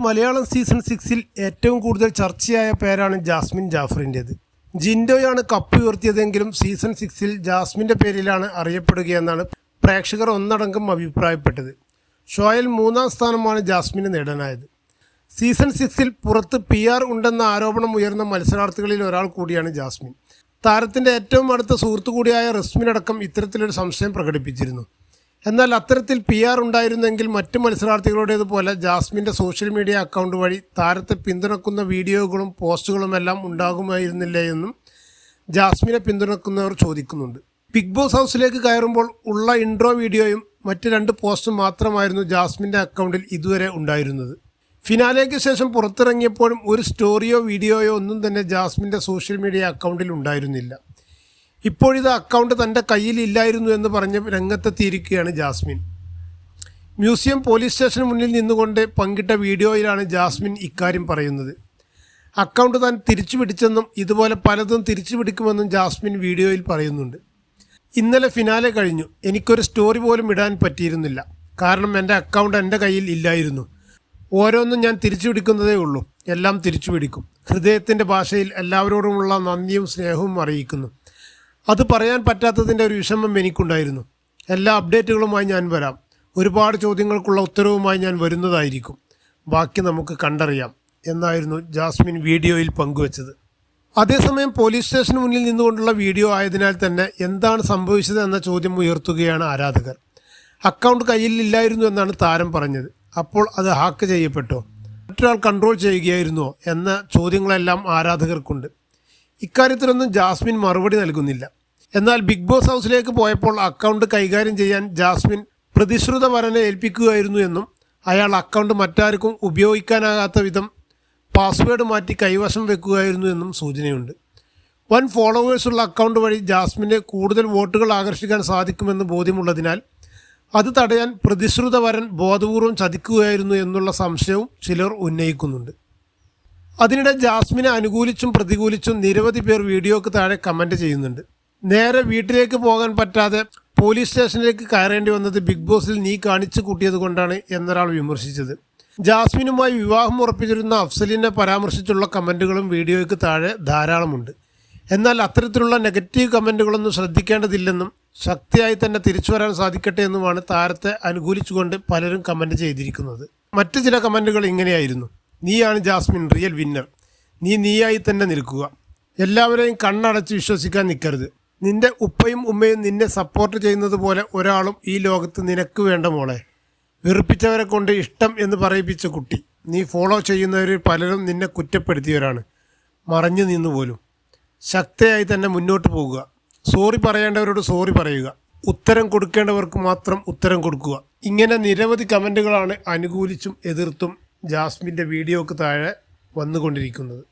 Malayalam season 6-ൽ ഏറ്റവും കൂടുതൽ ചർച്ചയായ പേരാണ് ജാസ്മിൻ ജാഫറിൻ്റേത്. ജിൻഡോയാണ് കപ്പ് ഉയർത്തിയതെങ്കിലും സീസൺ 6-ൽ ജാസ്മിൻ്റെ പേരിലാണ് അറിയപ്പെടുകയെന്നാണ് പ്രേക്ഷകർ ഒന്നടങ്കം അഭിപ്രായപ്പെട്ടത്. ഷോയിൽ 3-ാം സ്ഥാനമാണ് ജാസ്മിന് നേടാനായത്. സീസൺ 6-ൽ പുറത്ത് PR ഉണ്ടെന്ന ആരോപണം ഉയർന്ന മത്സരാർത്ഥികളിൽ ഒരാൾ കൂടിയാണ് ജാസ്മിൻ. താരത്തിൻ്റെ ഏറ്റവും അടുത്ത സുഹൃത്തു കൂടിയായ റസ്മിനടക്കം ഇത്തരത്തിലൊരു സംശയം പ്രകടിപ്പിച്ചിരുന്നു. എന്നാൽ അത്തരത്തിൽ PR ഉണ്ടായിരുന്നെങ്കിൽ മറ്റ് മത്സരാർത്ഥികളുടേതുപോലെ ജാസ്മിൻ്റെ സോഷ്യൽ മീഡിയ അക്കൗണ്ട് വഴി താരത്തെ പിന്തുണക്കുന്ന വീഡിയോകളും പോസ്റ്റുകളുമെല്ലാം ഉണ്ടാകുമായിരുന്നില്ലേ എന്നും ജാസ്മിനെ പിന്തുണക്കുന്നവർ ചോദിക്കുന്നുണ്ട്. ബിഗ് ബോസ് ഹൗസിലേക്ക് കയറുമ്പോൾ ഉള്ള ഇൻട്രോ വീഡിയോയും മറ്റ് 2 പോസ്റ്റും മാത്രമായിരുന്നു ജാസ്മിൻ്റെ അക്കൗണ്ടിൽ ഇതുവരെ ഉണ്ടായിരുന്നത്. ഫിനാലേക്ക് ശേഷം പുറത്തിറങ്ങിയപ്പോഴും ഒരു സ്റ്റോറിയോ വീഡിയോയോ ഒന്നും തന്നെ ജാസ്മിൻ്റെ സോഷ്യൽ മീഡിയ അക്കൗണ്ടിൽ ഉണ്ടായിരുന്നില്ല. ഇപ്പോഴിത് അക്കൗണ്ട് തൻ്റെ കയ്യിലില്ലായിരുന്നു എന്ന് പറഞ്ഞ് രംഗത്തെത്തിയിരിക്കുകയാണ് ജാസ്മിൻ. മ്യൂസിയം പോലീസ് സ്റ്റേഷന് മുന്നിൽ നിന്നുകൊണ്ട് പങ്കിട്ട വീഡിയോയിലാണ് ജാസ്മിൻ ഇക്കാര്യം പറയുന്നത്. അക്കൗണ്ട് താൻ തിരിച്ചു പിടിച്ചെന്നും ഇതുപോലെ പലതും തിരിച്ചു പിടിക്കുമെന്നും ജാസ്മിൻ വീഡിയോയിൽ പറയുന്നുണ്ട്. ഇന്നലെ ഫിനാലെ കഴിഞ്ഞു. എനിക്കൊരു സ്റ്റോറി പോലും ഇടാൻ പറ്റിയിരുന്നില്ല. കാരണം എൻ്റെ അക്കൗണ്ട് എൻ്റെ കയ്യിൽ ഇല്ലായിരുന്നു. ഓരോന്നും ഞാൻ തിരിച്ചു പിടിക്കുന്നതേ ഉള്ളൂ. എല്ലാം തിരിച്ചു പിടിക്കും. ഹൃദയത്തിൻ്റെ ഭാഷയിൽ എല്ലാവരോടുമുള്ള നന്ദിയും സ്നേഹവും അറിയിക്കുന്നു. അത് പറയാൻ പറ്റാത്തതിൻ്റെ ഒരു വിഷമം എനിക്കുണ്ടായിരുന്നു. എല്ലാ അപ്ഡേറ്റുകളുമായി ഞാൻ വരാം. ഒരുപാട് ചോദ്യങ്ങൾക്കുള്ള ഉത്തരവുമായി ഞാൻ വരുന്നതായിരിക്കും. ബാക്കി നമുക്ക് കണ്ടറിയാം എന്നായിരുന്നു ജാസ്മിൻ വീഡിയോയിൽ പങ്കുവച്ചത്. അതേസമയം പോലീസ് സ്റ്റേഷന് മുന്നിൽ നിന്നുകൊണ്ടുള്ള വീഡിയോ ആയതിനാൽ തന്നെ എന്താണ് സംഭവിച്ചത് എന്ന ചോദ്യം ഉയർത്തുകയാണ് ആരാധകർ. അക്കൗണ്ട് കയ്യിലില്ലായിരുന്നു എന്നാണ് താരം പറഞ്ഞത്. അപ്പോൾ അത് ഹാക്ക് ചെയ്യപ്പെട്ടോ, മറ്റൊരാൾ കൺട്രോൾ ചെയ്യുകയായിരുന്നോ എന്ന ചോദ്യങ്ങളെല്ലാം ആരാധകർക്കുണ്ട്. ഇക്കാര്യത്തിലൊന്നും ജാസ്മിൻ മറുപടി നൽകുന്നില്ല. എന്നാൽ ബിഗ് ബോസ് ഹൗസിലേക്ക് പോയപ്പോൾ അക്കൗണ്ട് കൈകാര്യം ചെയ്യാൻ ജാസ്മിൻ പ്രതിശ്രുത വരനെ ഏൽപ്പിക്കുകയായിരുന്നു എന്നും അയാൾ അക്കൗണ്ട് മറ്റാർക്കും ഉപയോഗിക്കാനാകാത്ത വിധം പാസ്വേഡ് മാറ്റി കൈവശം വെക്കുകയായിരുന്നു എന്നും സൂചനയുണ്ട്. വൻ ഫോളോവേഴ്സുള്ള അക്കൗണ്ട് വഴി ജാസ്മിന് കൂടുതൽ വോട്ടുകൾ ആകർഷിക്കാൻ സാധിക്കുമെന്ന് ബോധ്യമുള്ളതിനാൽ അത് തടയാൻ പ്രതിശ്രുത വരൻ ബോധപൂർവം ചതിക്കുകയായിരുന്നു എന്നുള്ള സംശയവും ചിലർ ഉന്നയിക്കുന്നുണ്ട്. അതിനിടെ ജാസ്മിനെ അനുകൂലിച്ചും പ്രതികൂലിച്ചും നിരവധി പേർ വീഡിയോക്ക് താഴെ കമൻറ്റ് ചെയ്യുന്നുണ്ട്. നേരെ വീട്ടിലേക്ക് പോകാൻ പറ്റാതെ പോലീസ് സ്റ്റേഷനിലേക്ക് കയറേണ്ടി വന്നത് ബിഗ് ബോസിൽ നീ കാണിച്ചു കൂട്ടിയത് കൊണ്ടാണ് എന്നൊരാൾ വിമർശിച്ചത്. ജാസ്മിനുമായി വിവാഹം ഉറപ്പിച്ചിരുന്ന അഫ്സലിനെ പരാമർശിച്ചുള്ള കമൻറ്റുകളും വീഡിയോയ്ക്ക് താഴെ ധാരാളമുണ്ട്. എന്നാൽ അത്തരത്തിലുള്ള നെഗറ്റീവ് കമൻറ്റുകളൊന്നും ശ്രദ്ധിക്കേണ്ടതില്ലെന്നും ശക്തിയായി തന്നെ തിരിച്ചു വരാൻ സാധിക്കട്ടെ എന്നുമാണ് താരത്തെ അനുകൂലിച്ചുകൊണ്ട് പലരും കമൻറ്റ് ചെയ്തിരിക്കുന്നത്. മറ്റു ചില കമൻറ്റുകൾ ഇങ്ങനെയായിരുന്നു: നീയാണ് ജാസ്മിൻ റിയൽ വിന്നർ. നീയായി തന്നെ നിൽക്കുക. എല്ലാവരെയും കണ്ണടച്ച് വിശ്വസിക്കാൻ നിൽക്കരുത്. നിന്റെ ഉപ്പയും ഉമ്മയും നിന്നെ സപ്പോർട്ട് ചെയ്യുന്നത് പോലെ ഒരാളും ഈ ലോകത്ത് നിനക്ക് വേണ്ട മോളെ. വെറുപ്പിച്ചവരെ കൊണ്ട് ഇഷ്ടം എന്ന് പറയിപ്പിച്ച കുട്ടി. നീ ഫോളോ ചെയ്യുന്നവരിൽ പലരും നിന്നെ കുറ്റപ്പെടുത്തിയവരാണ്. മറഞ്ഞു നിന്നുപോലും. ശക്തിയായി തന്നെ മുന്നോട്ട് പോകുക. സോറി പറയേണ്ടവരോട് സോറി പറയുക. ഉത്തരം കൊടുക്കേണ്ടവർക്ക് മാത്രം ഉത്തരം കൊടുക്കുക. ഇങ്ങനെ നിരവധി കമൻറ്റുകളാണ് അനുകൂലിച്ചും എതിർത്തും ജാസ്മിൻ്റെ വീഡിയോക്ക് താഴെ വന്നുകൊണ്ടിരിക്കുന്നത്.